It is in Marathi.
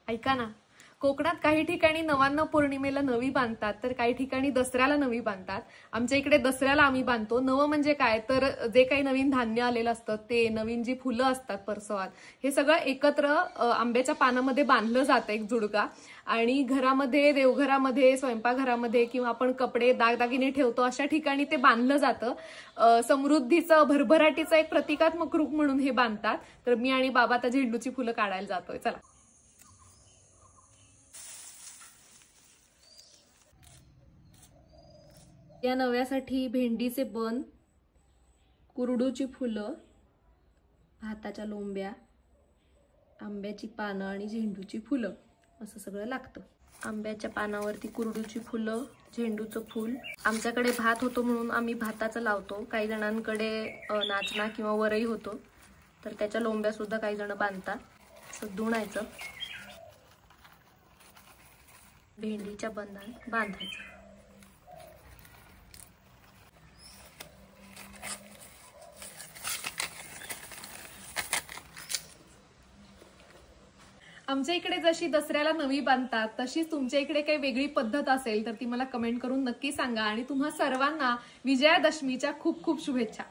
ऐका ना, कोकणात काही ठिकाणी नवान्न पौर्णिमेला नवी बांधतात, तर काही ठिकाणी दसऱ्याला नवी बांधतात. आमच्या इकडे दसऱ्याला आम्ही बांधतो. नवं म्हणजे काय, तर जे काही नवीन धान्य आलेलं असतं ते, नवीन जी फुलं असतात परसवात, हे सगळं एकत्र आंब्याच्या पानामध्ये बांधलं जातं एक जुडगा. आणि घरामध्ये, देवघरामध्ये, स्वयंपाकघरामध्ये किंवा आपण कपडे दागदागिने ठेवतो अशा ठिकाणी ते बांधलं जातं. समृद्धीचं, भरभराटीचं एक प्रतिकात्मक रूप म्हणून हे बांधतात. तर मी आणि बाबा आता झेंडूची फुलं काढायला जातोय, चला. या नव्यासाठी भेंडीचे बन, कुरडूची फुलं, भाताच्या लोंब्या, आंब्याची पानं आणि झेंडूची फुलं असं सगळं लागतं. आंब्याच्या पानावरती कुरडूची फुलं, झेंडूचं फूल. आमच्याकडे भात होतो म्हणून आम्ही भाताचं लावतो. काही जणांकडे नाचणा किंवा वरई होतो, तर त्याच्या लोंब्या सुद्धा काही जण बांधतात. असं धुणायचं, भेंडीच्या बंधात बांधायचं. आमच्या इकडे जशी दसऱ्याला नवी बांधतात, तशीच तुमच्या इकडे काही वेगळी पद्धत असेल तर ती मला कमेंट करून नक्की सांगा. आणि तुम्हा सर्वांना विजयादशमीच्या खूप खूप शुभेच्छा.